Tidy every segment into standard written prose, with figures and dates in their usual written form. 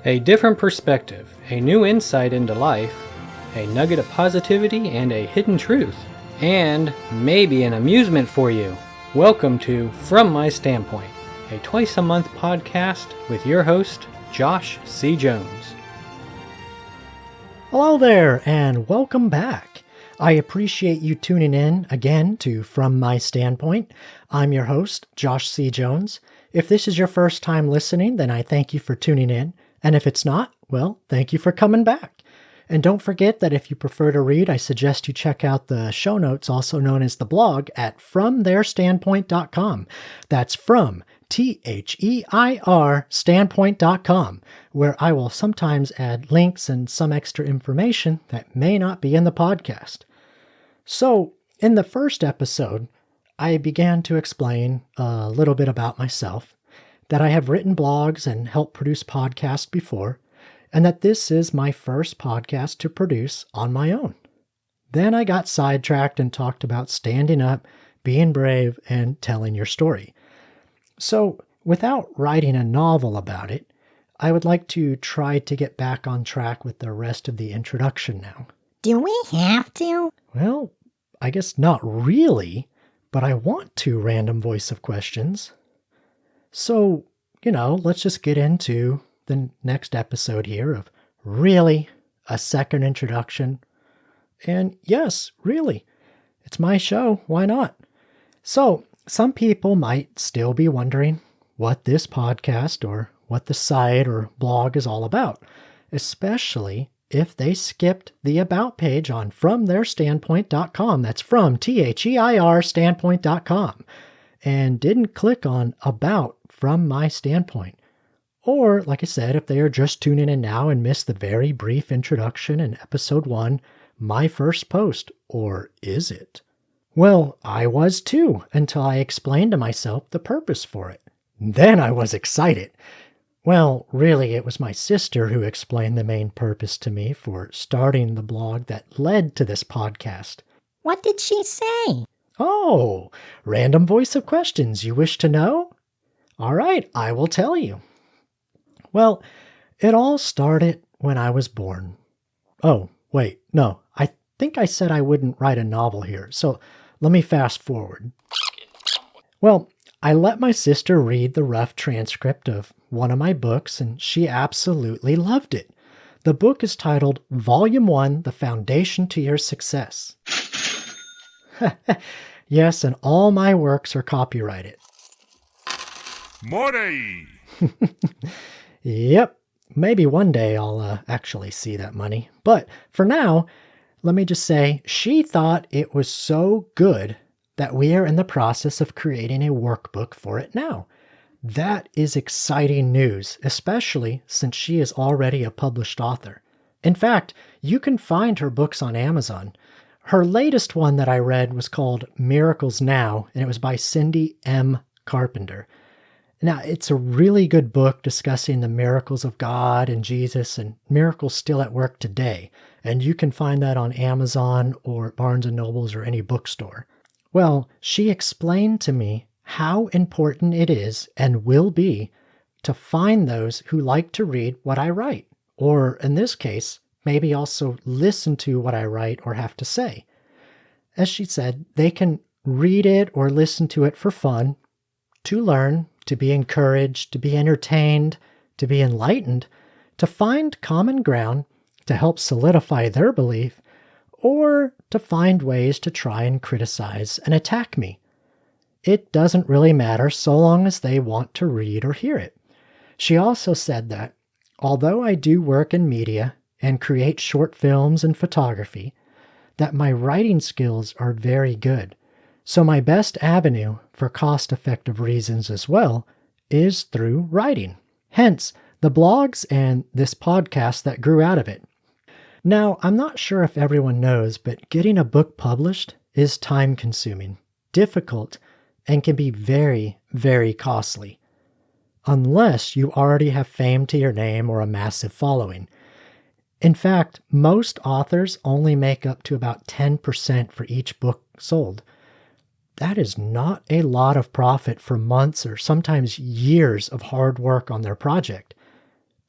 A different perspective, a new insight into life, a nugget of positivity and a hidden truth, and maybe an amusement for you. Welcome to From My Standpoint, a twice-a-month podcast with your host, Josh C. Jones. Hello there, and welcome back. I appreciate you tuning in again to From My Standpoint. I'm your host, Josh C. Jones. If this is your first time listening, then I thank you for tuning in. And if it's not, well, thank you for coming back. And don't forget that if you prefer to read, I suggest you check out the show notes, also known as the blog, at FromTheirStandpoint.com. That's from, THEIR, standpoint.com, where I will sometimes add links and some extra information that may not be in the podcast. So, in the first episode, I began to explain a little bit about myself, that I have written blogs and helped produce podcasts before, and that this is my first podcast to produce on my own. Then I got sidetracked and talked about standing up, being brave, and telling your story. So, without writing a novel about it, I would like to try to get back on track with the rest of the introduction now. Do we have to? Well, I guess not really, but I want to, random voice of questions. So, let's just get into the next episode here of really a second introduction. And yes, really, it's my show. Why not? So, some people might still be wondering what this podcast or what the site or blog is all about, especially if they skipped the About page on FromTheirStandpoint.com. That's from, THEIR, standpoint.com, and didn't click on About From My Standpoint. Or, like I said, if they are just tuning in now and missed the very brief introduction in episode 1, my first post, or is it? Well, I was too, until I explained to myself the purpose for it. Then I was excited. Well, really, it was my sister who explained the main purpose to me for starting the blog that led to this podcast. What did she say? Oh, random voice of questions. You wish to know? All right, I will tell you. Well, it all started when I was born. Oh, wait, no, I think I said I wouldn't write a novel here, so let me fast forward. Well, I let my sister read the rough transcript of one of my books, and she absolutely loved it. The book is titled Volume 1, The Foundation to Your Success. Yes, and all my works are copyrighted. More! Yep, maybe one day I'll actually see that money. But for now, let me just say, she thought it was so good that we are in the process of creating a workbook for it now. That is exciting news, especially since she is already a published author. In fact, you can find her books on Amazon. Her latest one that I read was called Miracles Now, and it was by Cindy M. Carpenter. Now, it's a really good book discussing the miracles of God and Jesus and miracles still at work today. And you can find that on Amazon or Barnes & Nobles or any bookstore. Well, she explained to me how important it is and will be to find those who like to read what I write. Or in this case, maybe also listen to what I write or have to say. As she said, they can read it or listen to it for fun, to learn, to be encouraged, to be entertained, to be enlightened, to find common ground, to help solidify their belief, or to find ways to try and criticize and attack me. It doesn't really matter so long as they want to read or hear it. She also said that, although I do work in media and create short films and photography, that my writing skills are very good. So my best avenue, for cost-effective reasons as well, is through writing. Hence, the blogs and this podcast that grew out of it. Now, I'm not sure if everyone knows, but getting a book published is time-consuming, difficult, and can be very, very costly. Unless you already have fame to your name or a massive following. In fact, most authors only make up to about 10% for each book sold. that is not a lot of profit for months or sometimes years of hard work on their project.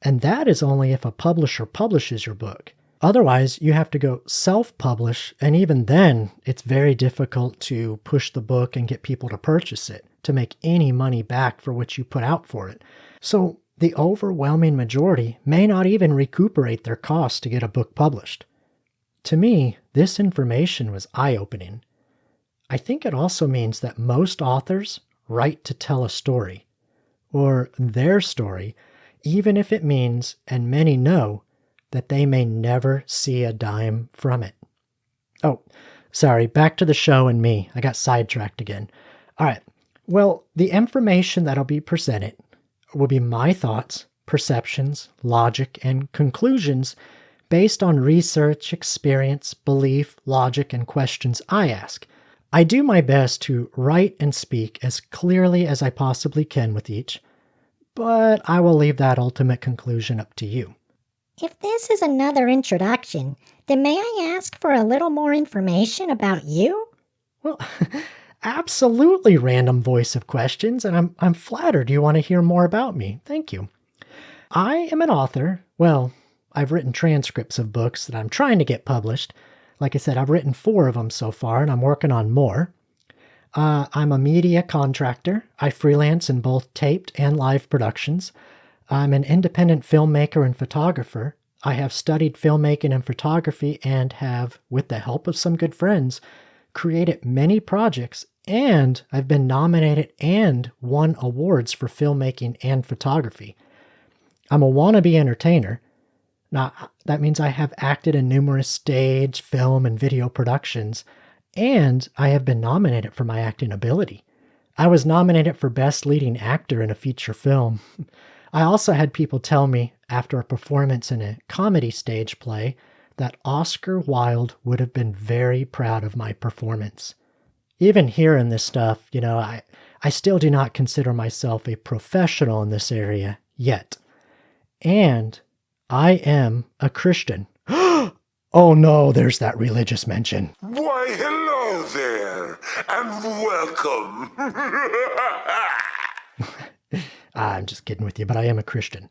And that is only if a publisher publishes your book. Otherwise, you have to go self-publish, and even then, it's very difficult to push the book and get people to purchase it, to make any money back for what you put out for it. So the overwhelming majority may not even recuperate their costs to get a book published. To me, this information was eye-opening. I think it also means that most authors write to tell a story, or their story, even if it means, and many know, that they may never see a dime from it. Oh, sorry, back to the show and me. I got sidetracked again. All right, well, the information that'll be presented will be my thoughts, perceptions, logic, and conclusions based on research, experience, belief, logic, and questions I ask. I do my best to write and speak as clearly as I possibly can with each, but I will leave that ultimate conclusion up to you. If this is another introduction, then may I ask for a little more information about you? Well, absolutely, random voice of questions, and I'm flattered you want to hear more about me. Thank you. I am an author. Well, I've written transcripts of books that I'm trying to get published. Like I said, I've written 4 of them so far, and I'm working on more. I'm a media contractor. I freelance in both taped and live productions. I'm an independent filmmaker and photographer. I have studied filmmaking and photography and have, with the help of some good friends, created many projects, and I've been nominated and won awards for filmmaking and photography. I'm a wannabe entertainer. Now, that means I have acted in numerous stage, film, and video productions, and I have been nominated for my acting ability. I was nominated for Best Leading Actor in a feature film. I also had people tell me, after a performance in a comedy stage play, that Oscar Wilde would have been very proud of my performance. Even hearing this stuff, I still do not consider myself a professional in this area yet. And I am a Christian. Oh no, there's that religious mention. Why, hello there, and welcome. I'm just kidding with you, but I am a Christian.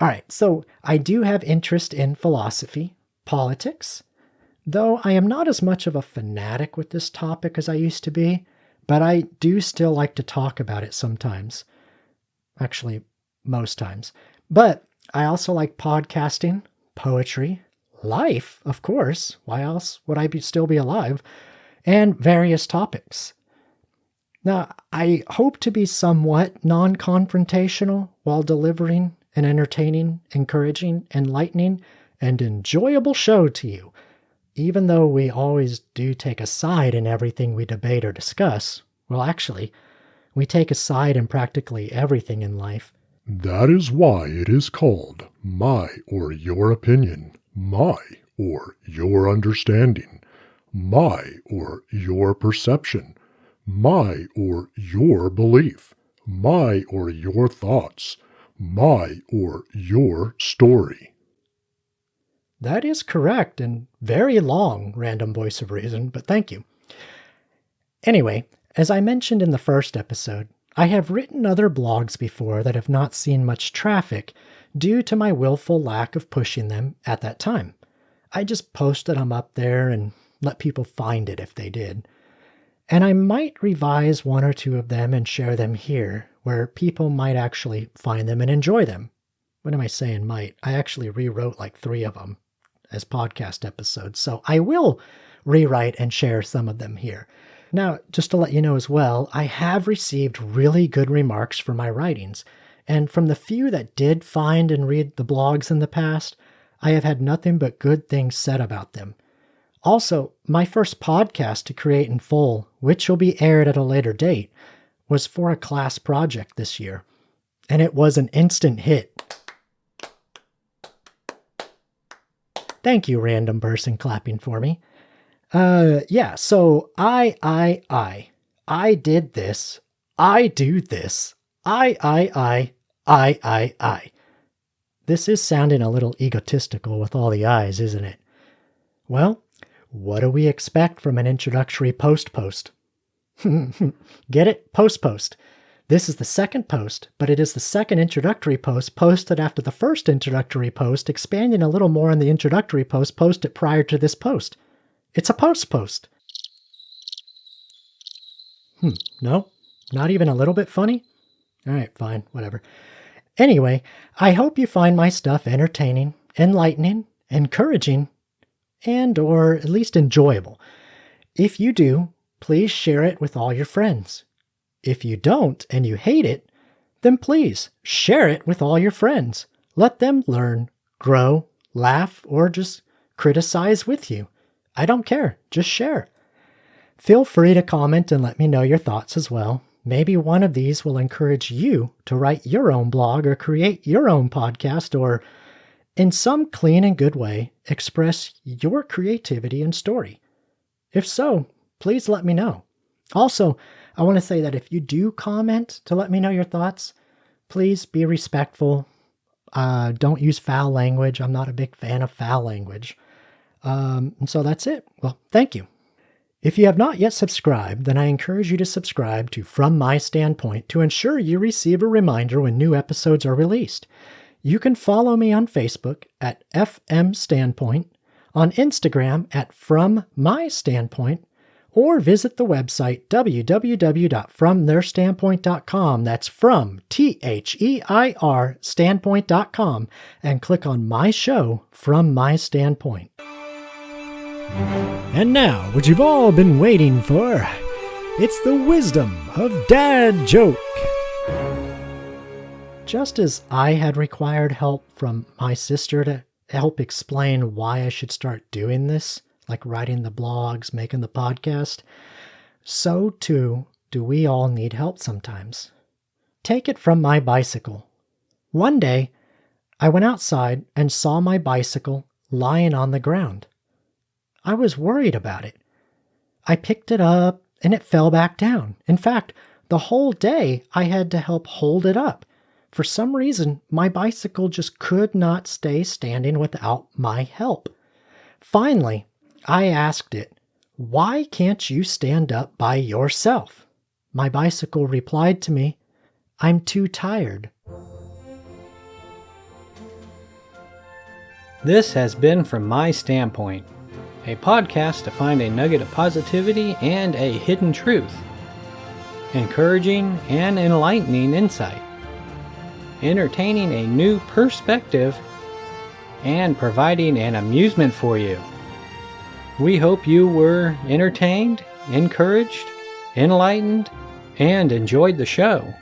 All right, so I do have interest in philosophy, politics, though I am not as much of a fanatic with this topic as I used to be, but I do still like to talk about it sometimes. Actually, most times. But I also like podcasting, poetry, life, of course. Why else would I still be alive? And various topics. Now, I hope to be somewhat non-confrontational while delivering an entertaining, encouraging, enlightening, and enjoyable show to you. Even though we always do take a side in everything we debate or discuss, well, actually, we take a side in practically everything in life. That is why it is called my or your opinion, my or your understanding, my or your perception, my or your belief, my or your thoughts, my or your story. That is correct and very long, random voice of reason, but thank you. Anyway, as I mentioned in the first episode, I have written other blogs before that have not seen much traffic due to my willful lack of pushing them at that time. I just posted them up there and let people find it if they did. And I might revise 1 or 2 of them and share them here, where people might actually find them and enjoy them. What am I saying might? I actually rewrote like 3 of them as podcast episodes, so I will rewrite and share some of them here. Now, just to let you know as well, I have received really good remarks for my writings, and from the few that did find and read the blogs in the past, I have had nothing but good things said about them. Also, my first podcast to create in full, which will be aired at a later date, was for a class project this year, and it was an instant hit. Thank you, random person clapping for me. So I did this. I do this. I. This is sounding a little egotistical with all the I's, isn't it? Well, what do we expect from an introductory post? Get it? Post. This is the second post, but it is the second introductory post posted after the first introductory post, expanding a little more on the introductory post posted prior to this post. It's a post. No? Not even a little bit funny? Alright, fine, whatever. Anyway, I hope you find my stuff entertaining, enlightening, encouraging, and or at least enjoyable. If you do, please share it with all your friends. If you don't and you hate it, then please share it with all your friends. Let them learn, grow, laugh, or just criticize with you. I don't care. Just share. Feel free to comment and let me know your thoughts as well. Maybe one of these will encourage you to write your own blog or create your own podcast or, in some clean and good way, express your creativity and story. If so, please let me know. Also, I want to say that if you do comment to let me know your thoughts, please be respectful. Don't use foul language. I'm not a big fan of foul language. And so that's it. Well, thank you. If you have not yet subscribed, then I encourage you to subscribe to From My Standpoint to ensure you receive a reminder when new episodes are released. You can follow me on Facebook at FM Standpoint, on Instagram at From My Standpoint, or visit the website www.fromtheirstandpoint.com. That's from, THEIR, standpoint.com, and click on my show, From My Standpoint. And now, what you've all been waiting for, it's the wisdom of Dad Joke. Just as I had required help from my sister to help explain why I should start doing this, like writing the blogs, making the podcast, so too do we all need help sometimes. Take it from my bicycle. One day, I went outside and saw my bicycle lying on the ground. I was worried about it. I picked it up and it fell back down. In fact, the whole day I had to help hold it up. For some reason, my bicycle just could not stay standing without my help. Finally, I asked it, "Why can't you stand up by yourself?" My bicycle replied to me, "I'm too tired." This has been From My Standpoint, a podcast to find a nugget of positivity and a hidden truth, encouraging and enlightening insight, entertaining a new perspective, and providing an amusement for you. We hope you were entertained, encouraged, enlightened, and enjoyed the show.